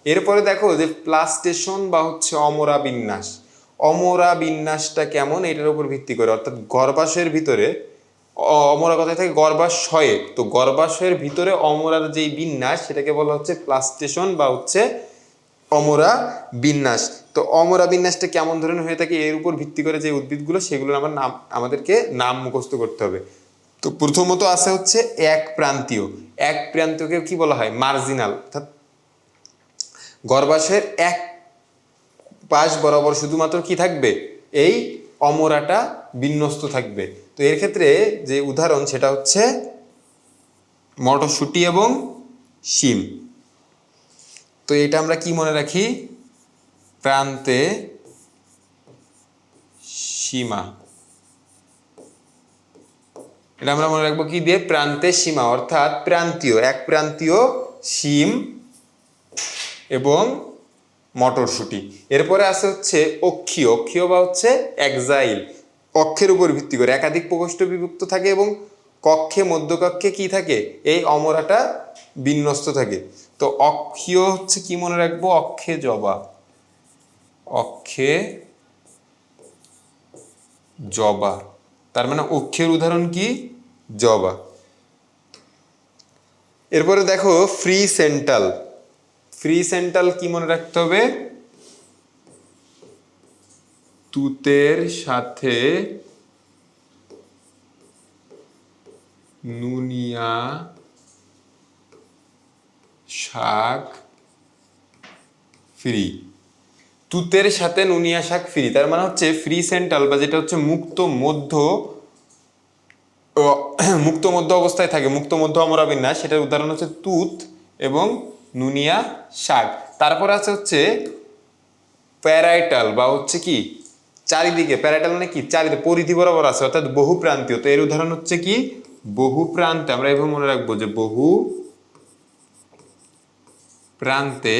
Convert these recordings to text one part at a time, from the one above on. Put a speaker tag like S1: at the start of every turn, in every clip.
S1: এরপরে দেখো যে প্লাস্টেশন বা হচ্ছে অমরা বিন্যাস। অমরা বিন্যাসটা কেমন এটার উপর ভিত্তি করে, অর্থাৎ গর্ভাশয়ের ভিতরে অমরা কথায় থাকে গর্ভাশয়ে, তো গর্ভাশয়ের ভিতরে অমরার যেই বিন্যাস সেটাকে বলা হচ্ছে প্লাস্টেশন বা হচ্ছে অমরা বিন্যাস। তো অমরা বিন্যাসটা কেমন ধরনের হয়ে থাকে এর উপর ভিত্তি করে যে উদ্ভিদগুলো সেগুলোর আমার নাম আমাদেরকে নাম মুখস্থ করতে হবে। তো প্রথমত আছে হচ্ছে এক প্রান্তীয়। এক প্রান্তীয়কে কি বলা হয়? মার্জিনাল। অর্থাৎ গর্ভাশয়ের এক পাশ বরাবর শুধুমাত্র কি থাকবে? এই অমরাটা বিন্যস্ত থাকবে। তো এর ক্ষেত্রে যে উদাহরণ সেটা হচ্ছে মটরশুঁটি এবং শিম। তো এটা আমরা কি মনে রাখি? প্রান্তে সীমা। এটা আমরা মনে রাখবো কি দিয়ে? প্রান্তে সীমা, অর্থাৎ প্রান্তীয়, এক প্রান্তীয় শিম এবং মটরশুঁটি। এরপরে আছে হচ্ছে অক্ষীয়। অক্ষীয় বা হচ্ছে এক্সাইল। অক্ষের উপর ভিত্তি করে একাধিক প্রকোষ্ঠ বিভক্ত থাকে এবং কক্ষে মধ্যকক্ষে কি থাকে? এই অমরাটা বিন্যস্ত থাকে। তো অক্ষীয় হচ্ছে কি মনে রাখবো? অক্ষে জবা। অক্ষে জবা, তার মানে অক্ষের উদাহরণ কি? জবা। এরপরে দেখো ফ্রি সেন্টাল। ফ্রি সেন্টাল কি মনে রাখতে হবে? তুতের সাথে নুনিয়া শাক ফ্রি। তুতের সাথে নুনিয়া শাক ফ্রি, তার মানে হচ্ছে ফ্রি সেন্টাল বা যেটা হচ্ছে মুক্ত মধ্য, মুক্ত মধ্য অবস্থায় থাকে, মুক্ত মধ্য অমরা বিন্যাস, সেটার উদাহরণ হচ্ছে তুত এবং নুনিয়া শাক। তারপর আছে হচ্ছে প্যারাইটাল বা হচ্ছে কি চারিদিকে। প্যারাইটাল মানে কি? চারিদিকে পরিধি বরাবর আছে, অর্থাৎ বহু প্রান্তীয়। তো এর উদাহরণ হচ্ছে কি? বহু প্রান্তে। আমরা এভাবে মনে রাখবো যে বহু প্রান্তে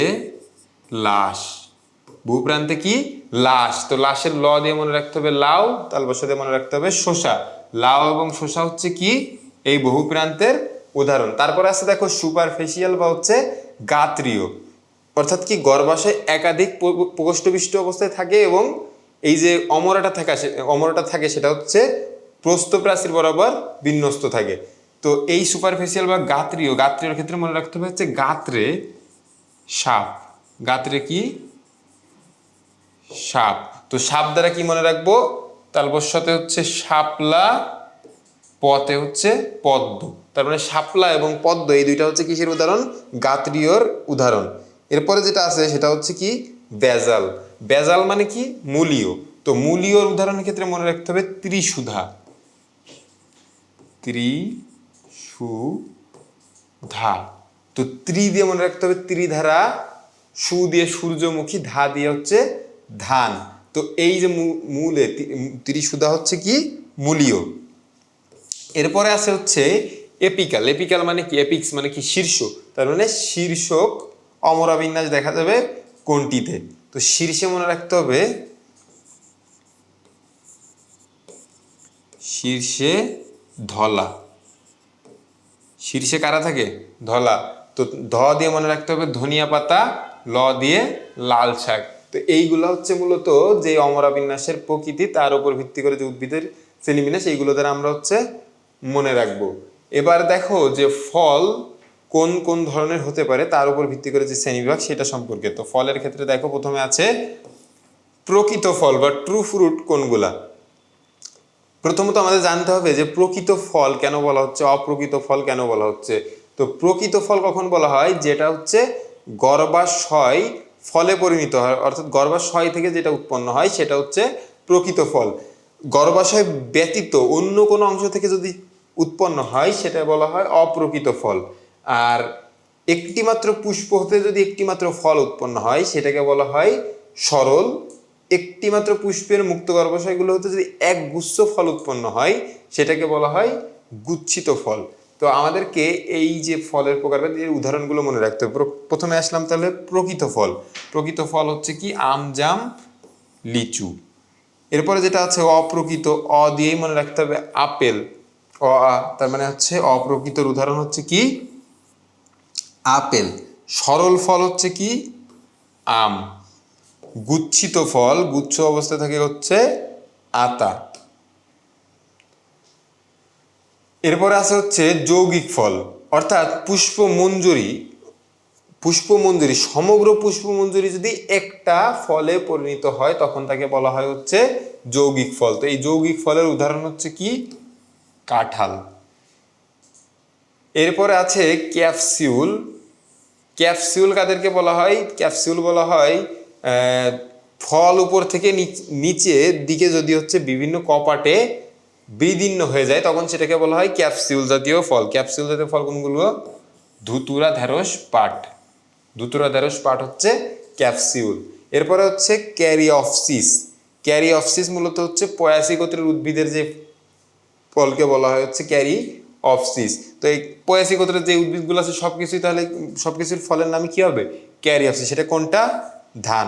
S1: লাশ। বহু প্রান্তে কি? লাশ। তো লাশের ল দিয়ে মনে রাখতে হবে লাউ, তালবস্য দিয়ে মনে রাখতে হবে শসা। লাউ এবং শসা হচ্ছে কি? এই বহু প্রান্তের উদাহরণ। তারপর আছে দেখো সুপারফেসিয়াল বা হচ্ছে গাত্রীয়, অর্থাৎ কি গর্ভাশয় একাধিক প্রকোষ্ঠবিষ্ট অবস্থায় থাকে এবং এই যে অমরাটা থাকে সেটা হচ্ছে প্রস্থপ্রাচীর বরাবর বিন্যস্ত থাকে। তো এই সুপারফেসিয়াল বা গাত্রীয়, গাত্রীয়র ক্ষেত্রে মনে রাখতে হবে হচ্ছে গাত্রে সাপ। গাত্রে কি? সাপ। তো সাপ দ্বারা কি মনে রাখবো? তালবস্যতে হচ্ছে শাপলা, পথে হচ্ছে পদ্ম। তার মানে শাপলা এবং পদ্ম এই দুইটা হচ্ছে কিসের উদাহরণ? গাত্রীয়র উদাহরণ। এরপরে যেটা আছে সেটা হচ্ছে কি? বেজাল। বেজাল মানে কি? মূলীয়। তো মূলীয়র উদাহরণের ক্ষেত্রে মনে রাখতে হবে ত্রিশুধা। ত্রিশুধা। তো ত্রি দিয়ে মনে রাখতে হবে ত্রিধারা, সু দিয়ে সূর্যমুখী, ধা দিয়ে হচ্ছে ধান। তো এই যে মূলে ত্রিশুধা হচ্ছে কি? মূলীয়। এরপরে আছে হচ্ছে এপিক্যাল। এপিক্যাল মানে কি? এপিক্স মানে কি? শীর্ষ। তার মানে শীর্ষক অমরা বিন্যাস দেখা যাবে কোনটিতে? তো শীর্ষে মনে রাখতে হবে শীর্ষে ধলা। শীর্ষে কারা থাকে? ধলা। তো ধ দিয়ে মনে রাখতে হবে ধনিয়া পাতা, ল দিয়ে লাল শাক। তো এইগুলো হচ্ছে মূলত যে অমরা বিন্যাসের প্রকৃতি, তার উপর ভিত্তি করে যে উদ্ভিদের শ্রেণীবিন্যাস, এইগুলো দ্বারা আমরা হচ্ছে মনে রাখবো। এবার দেখো যে ফল কোন কোন ধরনের হতে পারে তার উপর ভিত্তি করে যে শ্রেণীবিভাগ সেটা সম্পর্কে। তো ফলের ক্ষেত্রে দেখো প্রথমে আছে প্রকৃত ফল বা ট্রু ফ্রুট কোনগুলা। প্রথমত আমাদের জানতে হবে যে প্রকৃত ফল কেন বলা হচ্ছে, অপ্রকৃত ফল কেন বলা হচ্ছে। তো প্রকৃত ফল কখন বলা হয়? যেটা হচ্ছে গর্ভাশয় ফলে পরিণত হয়, অর্থাৎ গর্ভাশয় থেকে যেটা উৎপন্ন হয় সেটা হচ্ছে প্রকৃত ফল। গর্ভাশয় ব্যতীত অন্য কোনো অংশ থেকে যদি উৎপন্ন হয় সেটা বলা হয় অপ্রকৃত ফল। আর একটিমাত্র পুষ্প হতে যদি একটিমাত্র ফল উৎপন্ন হয় সেটাকে বলা হয় সরল। একটিমাত্র পুষ্পের মুক্ত গর্ভাশয়গুলো হতে যদি এক গুচ্ছ ফল উৎপন্ন হয় সেটাকে বলা হয় গুচ্ছিত ফল। তো আমাদেরকে এই যে ফলের প্রকারভেদ এর উদাহরণগুলো মনে রাখতে হবে। প্রথমে আসলাম তাহলে প্রকৃত ফল। প্রকৃত ফল হচ্ছে কি? আম, জাম, লিচু। এরপরে যেটা আছে অপ্রকৃত, অ দিয়েই মনে রাখতে হবে আপেল। অ আ, তার মানে হচ্ছে অপ্রকৃতর উদাহরণ হচ্ছে কি? আপেল। সরল ফল হচ্ছে কি? আম। গুচ্ছিত ফল, গুচ্ছ অবস্থায় থাকে হচ্ছে আতা। এরপরে আছে হচ্ছে যৌগিক ফল, অর্থাৎ পুষ্পমঞ্জরি সমগ্র পুষ্পমঞ্জরি যদি একটা ফলে পরিণত হয় তখন তাকে বলা হয় হচ্ছে যৌগিক ফল। তো এই যৌগিক ফলের উদাহরণ হচ্ছে কি? কাঁঠাল। এরপরে আছে ক্যাপসিউল। ক্যাপসিউল কাদেরকে বলা হয়? ক্যাপসিউল বলা হয় ফল উপর থেকে নিচের দিকে যদি হচ্ছে বিভিন্ন কপাটে বিদীর্ণ হয়ে যায় তখন সেটাকে বলা হয় ক্যাপসিউল জাতীয় ফল। ক্যাপসিউল জাতীয় ফল কোনগুলো? ধুতুরা, ঢ্যাঁড়স, পাট। ধুতুরা, ঢ্যাঁড়স, পাট হচ্ছে ক্যাপসিউল। এরপরে হচ্ছে ক্যারিঅপসিস। ক্যারিঅপসিস মূলত হচ্ছে পয়াসী গোত্রের উদ্ভিদের যে ফলকে বলা হয় হচ্ছে ক্যারিঅপসিস। তো এই পয়াসী গোত্রের যে উদ্ভিদগুলো আছে সবকিছুই তাহলে সবকিছুর ফলের নামই কি হবে? ক্যারিঅপসিস। সেটা কোনটা? ধান।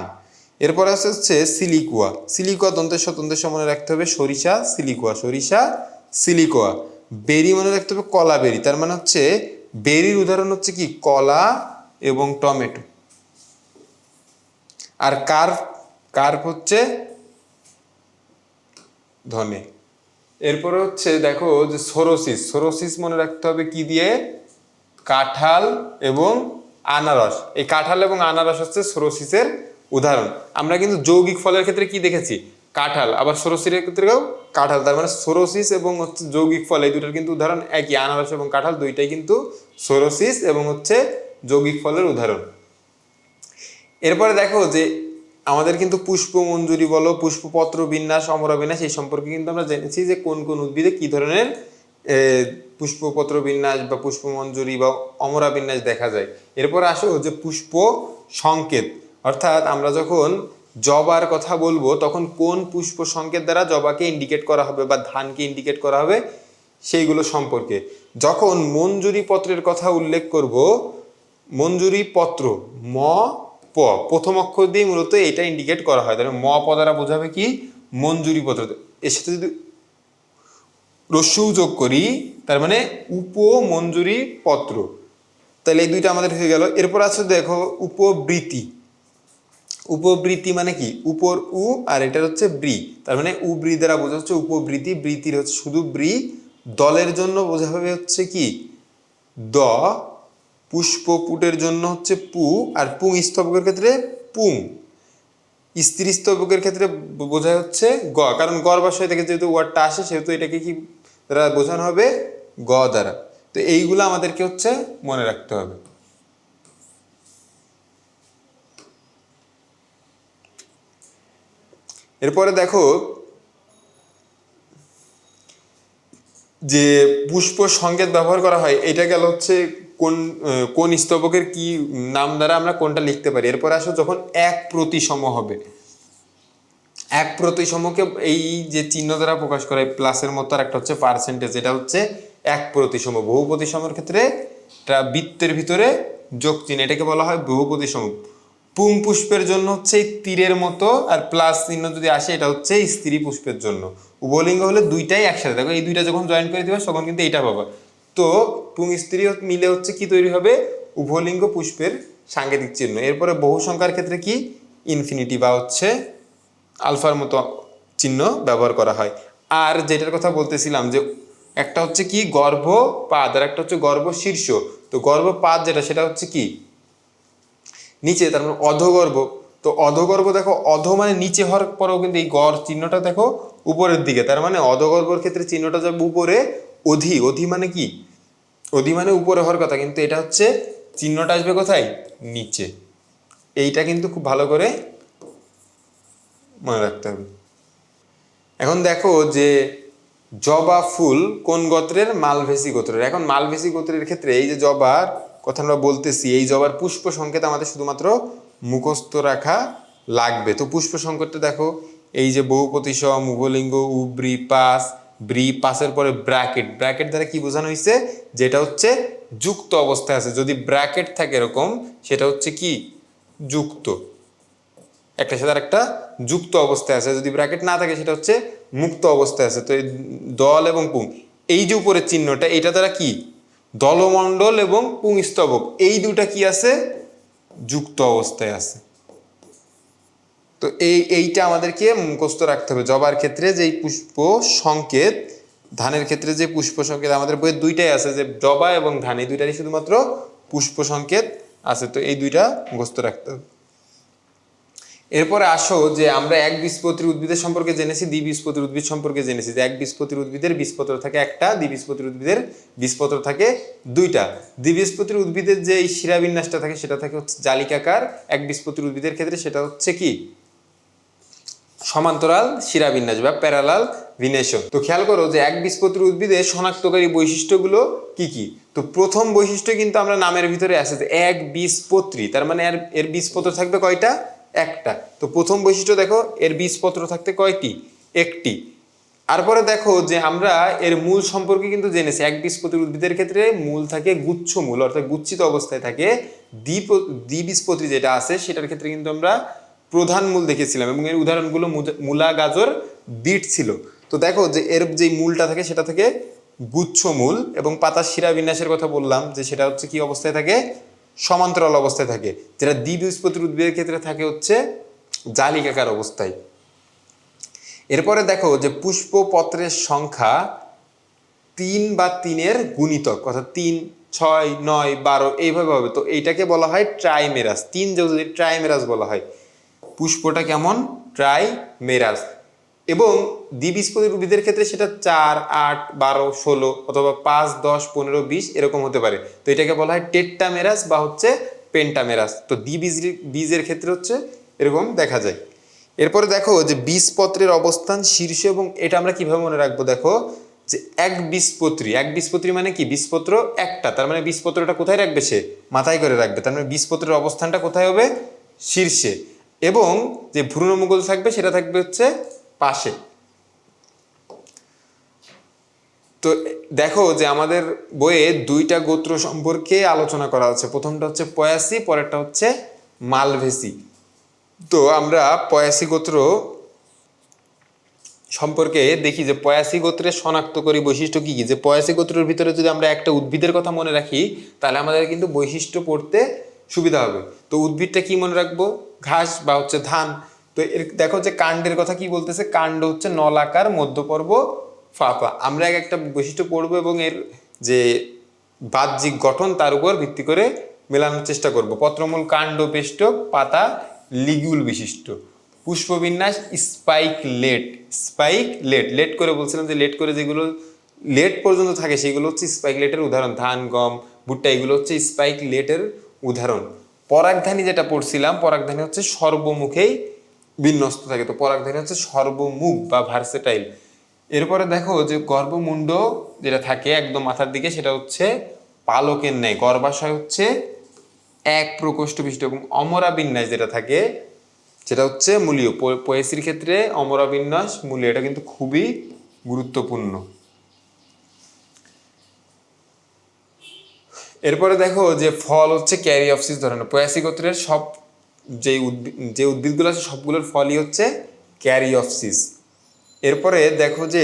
S1: এরপরে হচ্ছে সিলিকুয়া। সিলিকুয়া দন্তের স্বতন্ত্রের মনে রাখতে হবে সরিষা সিলিকুয়া, সরিষা সিলিকুয়া। বেরি মনে রাখতে হবে কলা বেরি, তার মানে হচ্ছে বেরির উদাহরণ হচ্ছে কি? কলা এবং টমেটো। আর কার্প, কার্প হচ্ছে ধনে। এরপরে হচ্ছে দেখো যে সোরোসিস। সোরোসিস মনে রাখতে হবে কি দিয়ে? কাঁঠাল এবং আনারস। এই কাঁঠাল এবং আনারস হচ্ছে সোরোসিসের উদাহরণ। আমরা কিন্তু যৌগিক ফলের ক্ষেত্রে কি দেখেছি? কাঁঠাল, আবার সোরোসিসের ক্ষেত্রেও কাঁঠাল। তার মানে সোরোসিস এবং হচ্ছে যৌগিক ফল এই দুটোর কিন্তু উদাহরণ একই। আনারস এবং কাঁঠাল দুইটাই কিন্তু সোরোসিস এবং হচ্ছে যৌগিক ফলের উদাহরণ। এরপরে দেখো যে আমাদের কিন্তু পুষ্পমঞ্জরি বলো, পুষ্পপত্র বিন্যাস, অমরা বিন্যাস এই সম্পর্কে কিন্তু আমরা জেনেছি যে কোন কোন উদ্ভিদে কি ধরনের পুষ্পপত্র বিন্যাস বা পুষ্পমঞ্জরি বা অমরা বিন্যাস দেখা যায়। এরপর আসো যে পুষ্প সংকেত, অর্থাৎ আমরা যখন জবার কথা বলবো তখন কোন পুষ্প সংকেত দ্বারা জবাকে ইন্ডিকেট করা হবে বা ধানকে ইন্ডিকেট করা হবে সেইগুলো সম্পর্কে। যখন মঞ্জুরি পত্রের কথা উল্লেখ করব, মঞ্জুরি পত্র ম প প্রথম অক্ষর দিয়ে মূলত এটা ইন্ডিকেট করা হয়। তাহলে ম প দ্বারা বোঝাবে কি? মঞ্জুরি পত্র। এর সাথে যদি রস্যু যোগ করি তার মানে উপমঞ্জুরি পত্র। তাহলে এই দুইটা আমাদের হয়ে গেল। এরপর আছে দেখো উপবৃত্তি। উপবৃত্তি মানে কি? উপর উ আর এটা হচ্ছে ব্রি, তার মানে উবৃ দ্বারা বোঝা হচ্ছে উপবৃত্তি। বৃত্তির হচ্ছে শুধু ব্রি। দলের জন্য বোঝা হবে হচ্ছে কি? দ। পুষ্পপুটের জন্য হচ্ছে পু, আর পুং স্তবকের ক্ষেত্রে পুং। স্ত্রী স্তবকের ক্ষেত্রে বোঝা হচ্ছে গ, কারণ গর্ভাশয় থেকে যেহেতু ওয়ার্ডটা আসে সেহেতু এটাকে কি দ্বারা বোঝানো হবে? গ দ্বারা। তো এইগুলো আমাদেরকে হচ্ছে মনে রাখতে হবে। এরপরে দেখো যে পুষ্প সংকেত ব্যবহার করা হয় এটা গেল হচ্ছে কোন কোন স্তবকের কি নাম দ্বারা আমরা কোনটা লিখতে পারি। এরপরে আসো যখন এক প্রতিসম হবে, এক প্রতিসমকে এই যে চিহ্ন দ্বারা প্রকাশ করা হয় প্লাসের মতো, আর একটা হচ্ছে পার্সেন্টেজ, এটা হচ্ছে এক প্রতিসম। বহু প্রতিসমের ক্ষেত্রে এটা বৃত্তের ভিতরে যোগ চিহ্ন, এটাকে বলা হয় বহু প্রতিসম। পুং পুষ্পের জন্য হচ্ছে এই তীরের মতো, আর প্লাস চিহ্ন যদি আসে এটা হচ্ছে স্ত্রী পুষ্পের জন্য। উভলিঙ্গ হলে দুইটাই একসাথে, দেখো এই দুইটা যখন জয়েন করে দিবে তখন কিন্তু এইটা পাবা। তো পুং স্ত্রী মিলে হচ্ছে কি তৈরি হবে? উভলিঙ্গ পুষ্পের সাংকেতিক চিহ্ন। এরপরে বহু সংখ্যার ক্ষেত্রে কি? ইনফিনিটি বা হচ্ছে আলফার মতো চিহ্ন ব্যবহার করা হয়। আর যেটার কথা বলতেছিলাম যে একটা হচ্ছে কি গর্ভপাদ আর একটা হচ্ছে গর্ভশীর্ষ। তো গর্ভপাদ যেটা সেটা হচ্ছে কি? নিচে, তার মানে অধগর্ভ। তো অধগর্ভ দেখো অধ মানে নিচে হওয়ার পরেও কিন্তু এই গড় চিহ্নটা দেখো উপরের দিকে, তার মানে অধগর্ভর ক্ষেত্রে চিহ্নটা যাবে উপরে। অধি, অধি মানে কি? অধি মানে উপরে হওয়ার কথা, কিন্তু এটা হচ্ছে চিহ্নটা আসবে কোথায়? নিচে। এইটা কিন্তু খুব ভালো করে মনে রাখতে হবে। এখন দেখো যে জবা ফুল কোন গোত্রের? মালভেসি গোত্রের। এখন মালভেসি গোত্রের ক্ষেত্রে এই যে জবার কথা আমরা বলতেছি, এই জবার পুষ্প সংকেত আমাদের শুধুমাত্র মুখস্থ রাখা লাগবে। তো পুষ্প সংকেতটা দেখো এই যে বহুপ্রতিসম, উভলিঙ্গ, উব্রি, পাস, ব্রি, পাসের পরে ব্র্যাকেট। ব্র্যাকেট দ্বারা কি বোঝানো হয়েছে? যেটা হচ্ছে যুক্ত অবস্থায় আছে। যদি ব্র্যাকেট থাকে এরকম সেটা হচ্ছে কি? যুক্ত, একটা সাথে একটা যুক্ত অবস্থায় আছে। যদি ব্র্যাকেট না থাকে সেটা হচ্ছে মুক্ত অবস্থায় আছে। তো এই দল এবং পুং, এই যে উপরের চিহ্নটা এটা দ্বারা কি? দলমণ্ডল এবং পুংস্তবক এই দুটা কি আছে? যুক্ত অবস্থায় আছে। তো এইটা আমাদেরকে মুখস্থ রাখতে হবে। জবার ক্ষেত্রে যেই পুষ্প সংকেত, ধানের ক্ষেত্রে যে পুষ্প সংকেত, আমাদের বইয়ে দুইটাই আছে, যে জবা এবং ধান এই দুইটারই শুধুমাত্র পুষ্প সংকেত আছে। তো এই দুইটা মুখস্থ রাখতে হবে। এরপরে আসো যে আমরা একবীজপত্রী উদ্ভিদের সম্পর্কে জেনেছি, দ্বিবীজপত্রী উদ্ভিদ সম্পর্কে জেনেছি। যে একবীজপত্রী উদ্ভিদের বীজপত্র থাকে একটা, দ্বিবীজপত্রী উদ্ভিদের বীজপত্র থাকে দুইটা। দ্বিবীজপত্রী উদ্ভিদের যে এই শিরাবিন্যাসটা থাকে সেটা থাকে হচ্ছে জালিকাকার। একবীজপত্রী উদ্ভিদের ক্ষেত্রে সেটা হচ্ছে কি সমান্তরাল শিরাবিন্যাস বা প্যারালাল ভিনেশন। তো খেয়াল করো যে একবীজপত্রী উদ্ভিদের শনাক্তকারী বৈশিষ্ট্যগুলো কি কি। তো প্রথম বৈশিষ্ট্য কিন্তু আমরা নামের ভিতরে আছে যে একবীজপত্রী, তার মানে এর বীজপত্র থাকবে কয়টা, একটা। তো প্রথম বৈশিষ্ট্য দেখো, এর বীজপত্র থাকতে কয়টি, একটি। তারপরে দেখো যে আমরা এর মূল সম্পর্কে কিন্তু জেনেছি। একবীজপত্রী উদ্ভিদের ক্ষেত্রে মূল থাকে গুচ্ছ মূল, অর্থাৎ গুচ্ছিত অবস্থায় থাকে। দ্বিবীজপত্রী যেটা আছে সেটার ক্ষেত্রে কিন্তু আমরা প্রধান মূল দেখেছিলাম, এবং এর উদাহরণগুলো মূলা, গাজর, বিট ছিল। তো দেখো যে এর যে মূলটা থাকে সেটা থেকে গুচ্ছ মূল, এবং পাতার শিরা বিন্যাসের কথা বললাম যে সেটা হচ্ছে কি অবস্থায় থাকে, সমান্তরাল অবস্থায় থাকে। যেটা দ্বিবীজপত্রী উদ্ভিদের ক্ষেত্রে থাকে হচ্ছে জালিকাকার অবস্থায়। এরপরে দেখো যে পুষ্পপত্রের সংখ্যা 3 বা 3-এর গুণিতক, অর্থাৎ 3, 6, 9, 12 এইভাবে হবে। তো এইটাকে বলা হয় ট্রাইমেরাস। 3 যদি ট্রাইমেরাস বলা হয়, পুষ্পটা কেমন, ট্রাইমেরাস। এবং দ্বিবীজপত্রী উদ্ভিদের ক্ষেত্রে সেটা 4, 8, 12, 16 অথবা 5, 10, 15, 20 এরকম হতে পারে। তো এটাকে বলা হয় টেট্টামেরাস বা হচ্ছে পেন্টামেরাস। তো বীজের ক্ষেত্রে হচ্ছে এরকম দেখা যায়। এরপরে দেখো যে বীজপত্রের অবস্থান শীর্ষে, এবং এটা আমরা কিভাবে মনে রাখবো, দেখো যে একবীজপত্রী মানে কি, বীজপত্র একটা, তার মানে বীজপত্রটা কোথায় রাখবে, সে মাথায় করে রাখবে। তার মানে বীজপত্রের অবস্থানটা কোথায় হবে, শীর্ষে। এবং যে ভ্রূণমুকুল থাকবে সেটা থাকবে হচ্ছে পাশে। তো দেখো যে আমাদের বইয়ে দুইটা গোত্র সম্পর্কে আলোচনা করা আছে। প্রথমটা হচ্ছে পয়াসি, পরেরটা হচ্ছে মালভেসি। তো আমরা পয়াসি গোত্র সম্পর্কে দেখি যে পয়াসি গোত্রের শনাক্তকারী বৈশিষ্ট্য কি কি। যে পয়াসি গোত্রের ভিতরে যদি আমরা একটা উদ্ভিদের কথা মনে রাখি তাহলে আমাদের কিন্তু বৈশিষ্ট্য পড়তে সুবিধা হবে। তো উদ্ভিদটা কি মনে রাখবো, ঘাস বা হচ্ছে ধান। তো এর দেখো যে কাণ্ডের কথা কি বলতেছে, কাণ্ড হচ্ছে নলাকার, মধ্যপর্ব ফাঁপা। আমরা একটা বৈশিষ্ট্য পড়বো এবং এর যে বাহ্যিক গঠন তার উপর ভিত্তি করে মেলানোর চেষ্টা করব। পত্রমূল কাণ্ড বেষ্টক, পাতা লিগুল বিশিষ্ট। পুষ্পবিন্যাস স্পাইকলেট লেট করে বলছিলাম যে লেট করে যেগুলো লেট পর্যন্ত থাকে সেগুলো হচ্ছে স্পাইকলেটের উদাহরণ। ধান, গম, ভুট্টা এগুলো হচ্ছে স্পাইকলেটের উদাহরণ। পরাগধানী যেটা পড়ছিলাম, পরাগধানী হচ্ছে সর্বমুখেই বিন্যস্ত থাকে। তো পরাগধানী হচ্ছে সর্বমুখ বা ভার্সেটাইল। এরপরে দেখো যে গর্ভমুণ্ড যেটা থাকে একদম মাথার দিকে সেটা হচ্ছে পালকের ন্যায়। গর্ভাশয় হচ্ছে এক প্রকোষ্ঠ বিশিষ্ট, এবং অমরা বিন্যাস যেটা থাকে সেটা হচ্ছে মূলীয়। পয়েসির ক্ষেত্রে অমরা বিন্যাস মূলীয়, এটা কিন্তু খুবই গুরুত্বপূর্ণ। এরপরে দেখো যে ফল হচ্ছে ক্যারিঅপসিস ধরনের। পয়াসি গোত্রের সব যে উদ্ভিদগুলো আছে সবগুলোর ফলই হচ্ছে ক্যারিঅপসিস। এরপরে দেখো যে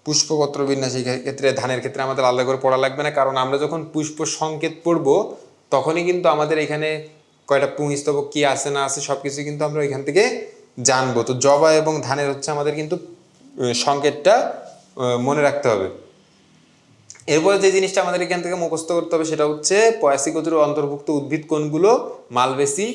S1: পুষ্পপত্র বিন্যাস, এই ক্ষেত্রে ধানের ক্ষেত্রে আমাদের আলাদা করে পড়া লাগবে না, কারণ আমরা যখন পুষ্প সংকেত পড়ব তখনই কিন্তু আমাদের এখানে কয়টা পুংস্তবক কি আছে না আছে সবকিছু কিন্তু আমরা এখান থেকে জানবো। তো জবা এবং ধানের হচ্ছে আমাদের কিন্তু সংকেতটা মনে রাখতে হবে। এরপরে যে জিনিসটা আমাদের এখান থেকে মুখস্থ করতে হবে সেটা হচ্ছে পয়াসি গোত্রের অন্তর্ভুক্ত উদ্ভিদ কোনগুলো, মালভেসি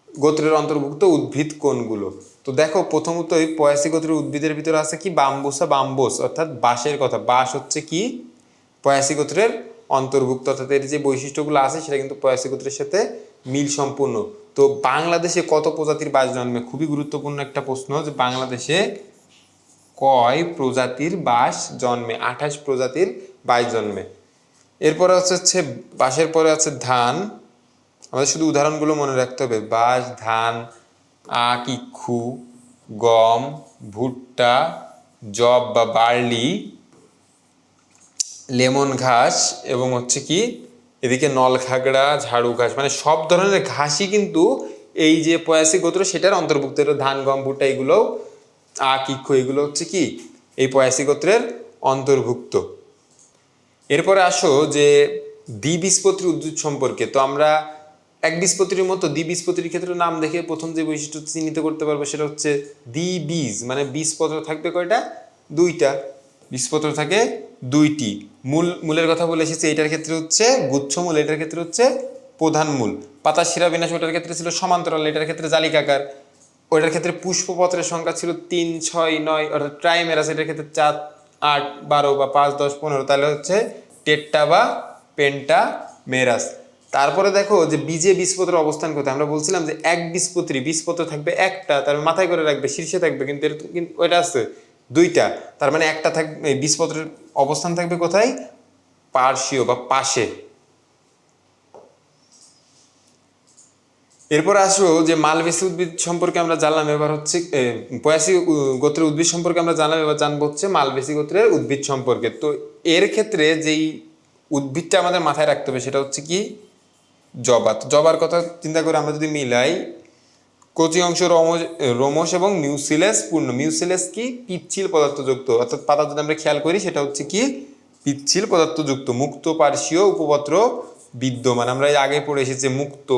S1: গোত্রের অন্তর্ভুক্ত উদ্ভিদ কোনগুলো। তো দেখো প্রথমত এই পয়াসি গোত্রের উদ্ভিদের ভিতরে আছে কি, বাম্বোস, অর্থাৎ বাঁশের কথা। বাঁশ হচ্ছে কি পয়াসি গোত্রের অন্তর্ভুক্ত, অর্থাৎ এর যে বৈশিষ্ট্যগুলো আছে সেটা কিন্তু পয়াসি গোত্রের সাথে মিল সম্পূর্ণ। তো বাংলাদেশে কত প্রজাতির বাঁশ জন্মে, খুবই গুরুত্বপূর্ণ একটা প্রশ্ন, যে বাংলাদেশে কয় প্রজাতির বাঁশ জন্মে। 28 প্রজাতির বাঁশ জন্মে। এরপরে হচ্ছে বাঁশের পরে আছে ধান। আমাদের শুধু উদাহরণগুলো মনে রাখতে হবে, বাঁশ, ধান, আখ, ইক্ষু, গম, ভুট্টা, জব বা বার্লি, লেমন ঘাস, এবং হচ্ছে কি এদিকে নলখাগড়া, ঝাড়ু ঘাস, মানে সব ধরনের ঘাসই কিন্তু এই যে পয়াসি গোত্র সেটার অন্তর্ভুক্ত। ধান, গম, ভুট্টা এগুলো, আখ, ইক্ষু এগুলো হচ্ছে কি এই পয়াসি গোত্রের অন্তর্ভুক্ত। এরপরে আসো যে দ্বিবীজপত্রী উদ্ভিদ সম্পর্কে। তো আমরা একবীজপত্রীর মতো দ্বিবীজপত্রীর ক্ষেত্রে নাম দেখে প্রথম যে বৈশিষ্ট্য চিহ্নিত করতে পারবো সেটা হচ্ছে দ্বিবীজ, মানে বীজপত্র থাকবে কয়টা? দুইটা। বীজপত্র থাকে দুইটি। মূলের কথা বলে এসেছি, এটার ক্ষেত্রে হচ্ছে গুচ্ছমূল, এটার ক্ষেত্রে হচ্ছে প্রধান মূল। পাতা শিরাবিন্যাস ওটার ক্ষেত্রে ছিল সমান্তরাল, এটার ক্ষেত্রে জালিকাকার। ওটার ক্ষেত্রে পুষ্পপত্রের সংখ্যা ছিল 3, 6, 9, অর্থাৎ ট্রাইমেরাস। এটার ক্ষেত্রে 4, 8, 12 বা 5, 10, 15, তাহলে হচ্ছে টেট্টা বা পেন্টামেরাস। তারপরে দেখো যে বীজে বীজপত্রের অবস্থান কোথায়। আমরা বলছিলাম যে এক বীজপত্রী, বীজপত্র থাকবে একটা, তার মাথায় করে রাখবে, শীর্ষে থাকবে, কিন্তু এর ওইটা আছে দুইটা, তার মানে একটা থাকবে, বীজপত্রের অবস্থান থাকবে কোথায়? পার্শ্বীয় বা পাশে। এরপর আসো যে মালবেসী উদ্ভিদ সম্পর্কে আমরা জানলাম, এবার হচ্ছে পয়াসী গোত্রের উদ্ভিদ সম্পর্কে আমরা জানলাম, এবার জানবো হচ্ছে মালবেসী গোত্রের উদ্ভিদ সম্পর্কে। তো এর ক্ষেত্রে যেই উদ্ভিদটা আমাদের মাথায় রাখতে হবে সেটা হচ্ছে কি? জবা। তো জবার কথা চিন্তা করে আমরা যদি মিলাই, কচি অংশ রোমশ এবং মিউসিলেস পূর্ণ। মিউসিলেস কি? পিচ্ছিল পদার্থযুক্ত, অর্থাৎ পাতা যদি আমরা খেয়াল করি সেটা হচ্ছে কি? পিচ্ছিল পদার্থযুক্ত। মুক্ত পার্শ্বীয় উপপত্র বিদ্যমান। আমরা এই আগে পড়ে এসেছি মুক্ত।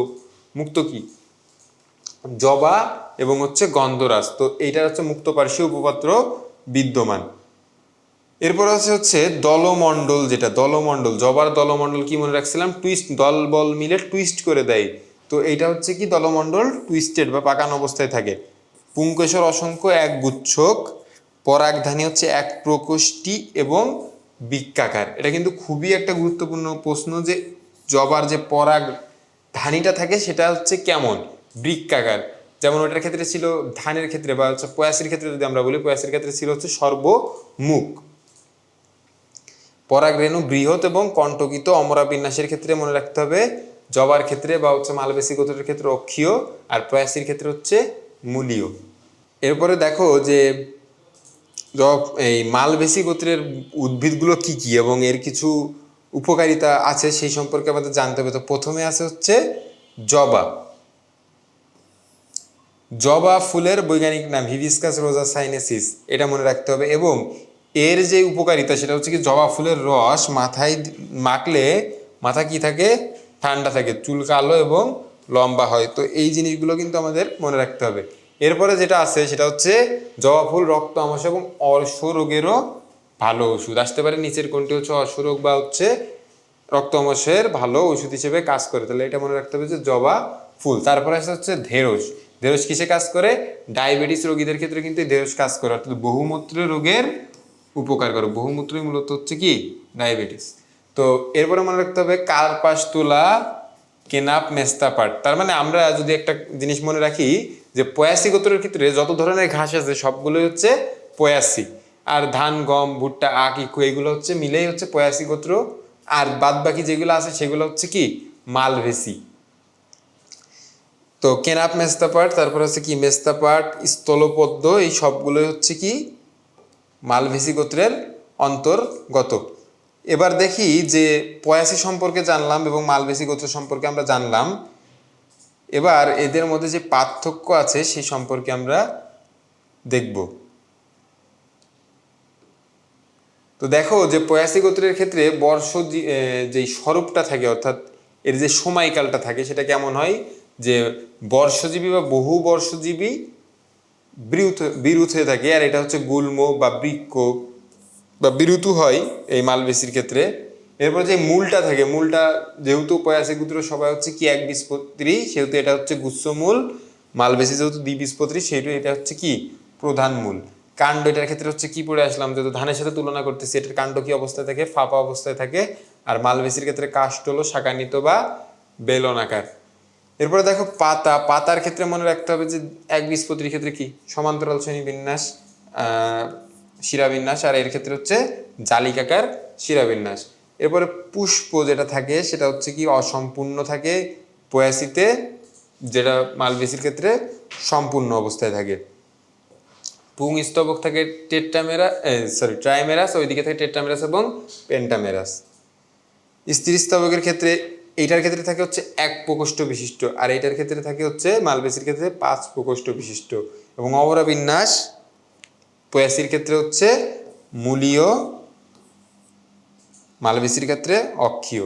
S1: মুক্ত কি? জবা এবং হচ্ছে গন্ধরাজ। তো এইটা হচ্ছে মুক্ত পার্শ্বীয় উপপত্র বিদ্যমান। এরপর হচ্ছে দলমণ্ডল, যেটা দলমণ্ডল, জবার দলমণ্ডল কি মনে রাখছিলাম? টুইস্ট, দল বল মিলে টুইস্ট করে দেয়। তো এইটা হচ্ছে কি? দলমণ্ডল টুইস্টেড বা পাকানো অবস্থায় থাকে। পুংকেশর অসংখ্য এক গুচ্ছক, পরাগধানী হচ্ছে এক প্রকোষ্ঠী এবং বৃক্কাকার। এটা কিন্তু খুবই একটা গুরুত্বপূর্ণ প্রশ্ন যে জবার যে পরাগ ধানীটা থাকে সেটা হচ্ছে কেমন? বৃক্কাকার। যেমন ওটার ক্ষেত্রে ছিল, ধানের ক্ষেত্রে বা হচ্ছে পয়াসির ক্ষেত্রে যদি আমরা বলি, পয়াসির ক্ষেত্রে ছিল হচ্ছে সর্বমুখ। পরাগরেণু বৃহৎ এবং কণ্টকিত। অমরা বিন্যাসের ক্ষেত্রে মনে রাখতে হবে জবার ক্ষেত্রে বা হচ্ছে মালবেসী গোত্রের ক্ষেত্রে অক্ষীয়, আর পয়াসির ক্ষেত্রে হচ্ছে মূলীয়। এরপরে দেখো যে এই মালবেসী গোত্রের উদ্ভিদগুলো কি কি এবং এর কিছু উপকারিতা আছে সেই সম্পর্কে আমাদের জানতে হবে। তো প্রথমে আছে হচ্ছে জবা। জবা ফুলের বৈজ্ঞানিক নাম হিবিস্কাস রোজা সাইনেসিস, এটা মনে রাখতে হবে। এবং এর যে উপকারিতা সেটা হচ্ছে কি? জবা ফুলের রস মাথায় মাখলে মাথা কি থাকে? ঠান্ডা থাকে, চুল কালো এবং লম্বা হয়। তো এই জিনিসগুলো কিন্তু আমাদের মনে রাখতে হবে। এরপরে যেটা আছে সেটা হচ্ছে জবা ফুল রক্ত আমাশয় এবং অর্শ রোগেরও ভালো ওষুধ। আসতে পারে নিচের কোনটি হচ্ছে অর্শ রোগ বা হচ্ছে রক্ত আমাশয়ের ভালো ওষুধ হিসেবে কাজ করে। তাহলে এটা মনে রাখতে হবে যে জবা ফুল। তারপরে আসে হচ্ছে ঢেঁড়স। ঢেঁড়স কিসে কাজ করে? ডায়াবেটিস রোগীদের ক্ষেত্রে কিন্তু ঢেঁড়স কাজ করে, অর্থাৎ বহুমূত্র রোগের উপকার করে। বহুমূত্রই মূলত হচ্ছে কি? ডায়াবেটিস। তো এরপরে মনে রাখতে হবে কার্পাস তুলা, কেনাপ, মেস্তা পাট। তার মানে আমরা যদি একটা জিনিস মনে রাখি যে পয়াসী গোত্রের ক্ষেত্রে যত ধরনের ঘাস আছে সবগুলোই হচ্ছে পয়াসী। আর ধান, গম, ভুট্টা, আখ, ইক্ষু এগুলো হচ্ছে মিলেই হচ্ছে পয়াসী গোত্র। আর বাদ বাকি যেগুলো আছে সেগুলো হচ্ছে কি? মালভেসি। তো কেনাপ, মেস্তা পাট, তারপর হচ্ছে কি? মেস্তা পাট, স্থলপদ্ম, এই সবগুলোই হচ্ছে কি? মালভেসি গোত্রের অন্তর্গত। এবার দেখি যে পয়াসী সম্পর্কে জানলাম এবং মালভেসি গোত্র সম্পর্কে আমরা জানলাম। এবার এদের মধ্যে যে পার্থক্য আছে সেই সম্পর্কে আমরা দেখব। তো দেখো যে পয়াসী গোত্রের ক্ষেত্রে যে স্বরূপটা থাকে, অর্থাৎ এর যে সময়কালটা থাকে সেটা কেমন হয়? যে বর্ষজীবী বা বহু বর্ষজীবী বিরুৎ হয়ে থাকে। আর এটা হচ্ছে গুল্ম বা বৃক্ষ বা বিরুতু হয় এই মালবেসির ক্ষেত্রে। এরপর যে মূলটা থাকে, মূলটা যেহেতু পয়াসী গোত্র সবাই হচ্ছে কি? একবীজপত্রী, সেহেতু এটা হচ্ছে গুচ্ছমূল। মালবেসি যেহেতু দ্বিবীজপত্রী, সেহেতু এটা হচ্ছে কি? প্রধান মূল। কাণ্ড, এটার ক্ষেত্রে হচ্ছে কি পড়ে আসলাম? যেহেতু ধানের সাথে তুলনা করতেছি, এটার কাণ্ড কি অবস্থায় থাকে? ফাঁপা অবস্থায় থাকে। আর মালবেসির ক্ষেত্রে কাষ্ঠ হলো শাখান্বিত বা বেলনাকার। এরপরে দেখো পাতা। পাতার ক্ষেত্রে মনে রাখতে হবে যে একবীজপত্রীর ক্ষেত্রে কি? সমান্তরাল শ্রেণীবিন্যাস, শিরাবিন্যাস। আর এর ক্ষেত্রে হচ্ছে জালিকাকার শিরাবিন্যাস। এরপরে পুষ্প যেটা থাকে সেটা হচ্ছে কি? অসম্পূর্ণ থাকে পয়াসিতে, যেটা মালবেসির ক্ষেত্রে সম্পূর্ণ অবস্থায় থাকে। পুং স্তবক থাকে ট্রাইমেরাস, ওইদিকে থাকে টেট্রামেরাস এবং পেন্টামেরাস। স্ত্রী স্তবকের ক্ষেত্রে এইটার ক্ষেত্রে থাকে হচ্ছে এক প্রকোষ্ঠ বিশিষ্ট, আর এইটার ক্ষেত্রে থাকে হচ্ছে মালবেসির ক্ষেত্রে 5 প্রকোষ্ঠ বিশিষ্ট। এবং অবরা বিন্যাস পয়াসির ক্ষেত্রে হচ্ছে মূলীয়, মালবেসির ক্ষেত্রে অক্ষীয়।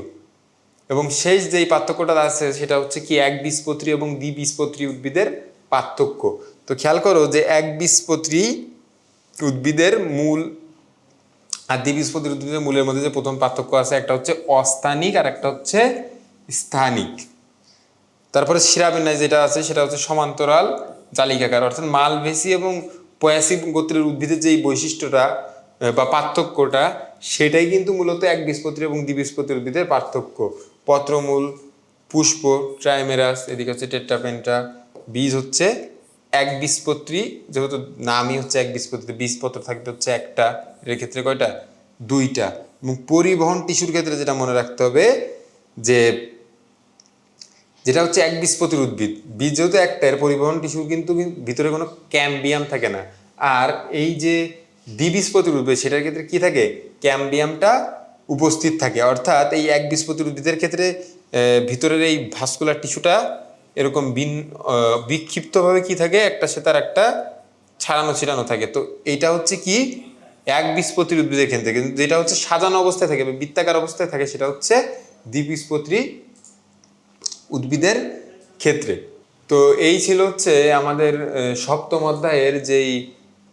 S1: এবং শেষ যেই পার্থক্যটা আছে সেটা হচ্ছে কি একবীজপত্রী এবং দ্বিবীজপত্রী উদ্ভিদের পার্থক্য। তো খেয়াল করো যে একবীজপত্রী উদ্ভিদের মূল আর দ্বিবীজপত্রী উদ্ভিদের মূলের মধ্যে যে প্রথম পার্থক্য আছে, একটা হচ্ছে অস্থানিক আর একটা হচ্ছে স্থানিক। তারপরে শিরাবিন্যাস যেটা আছে সেটা হচ্ছে সমান্তরাল জালিকাকার, অর্থাৎ মালভেসি এবং পয়াসি গোত্রের উদ্ভিদের যেই বৈশিষ্ট্যটা বা পার্থক্যটা, সেটাই কিন্তু মূলত একবীজপত্রী এবং দ্বিবীজপত্রী উদ্ভিদের পার্থক্য। পত্রমূল, পুষ্প, ট্রাইমেরাস, এদিকে হচ্ছে টেট্রাপেন্টা। বীজ হচ্ছে একবীজপত্রী, যেহেতু নামই হচ্ছে একবীজপত্রী, বীজপত্র থাকতে হচ্ছে একটা, এর ক্ষেত্রে কয়টা? দুইটা। এবং পরিবহন টিস্যুর ক্ষেত্রে যেটা মনে রাখতে হবে যে যেটা হচ্ছে একবীজপত্রী উদ্ভিদ, বীজ যেহেতু একটা, এর পরিবহন টিস্যু কিন্তু ভিতরে কোনো ক্যাম্বিয়াম থাকে না। আর এই যে দ্বিবীজপত্রী উদ্ভিদ, সেটার ক্ষেত্রে কি থাকে? ক্যাম্বিয়ামটা উপস্থিত থাকে। অর্থাৎ এই একবীজপত্রী উদ্ভিদের ক্ষেত্রে ভিতরের এই ভাস্কুলার টিস্যুটা এরকম বিক্ষিপ্তভাবে কি থাকে, একটা সে তার একটা ছাড়ানো ছিটানো থাকে। তো এইটা হচ্ছে কি একবীজপত্রী উদ্ভিদের ক্ষেত্রে, কিন্তু যেটা হচ্ছে সাজানো অবস্থায় থাকে বা বৃত্তাকার অবস্থায় থাকে সেটা হচ্ছে দ্বিবীজপত্রী উদ্ভিদের ক্ষেত্রে। তো এই ছিল হচ্ছে আমাদের সপ্তম অধ্যায়ের যেই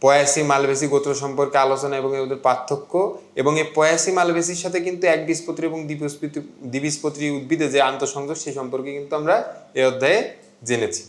S1: পয়াসি মালভেসি গোত্র সম্পর্কে আলোচনা এবং এদের পার্থক্য, এবং এই পয়াসি মালভেসির সাথে কিন্তু একবীজপত্রী এবং দ্বিবীজপত্রী উদ্ভিদে যে আন্তঃসংযোগ সেই সম্পর্কে কিন্তু আমরা এই অধ্যায়ে জেনেছি।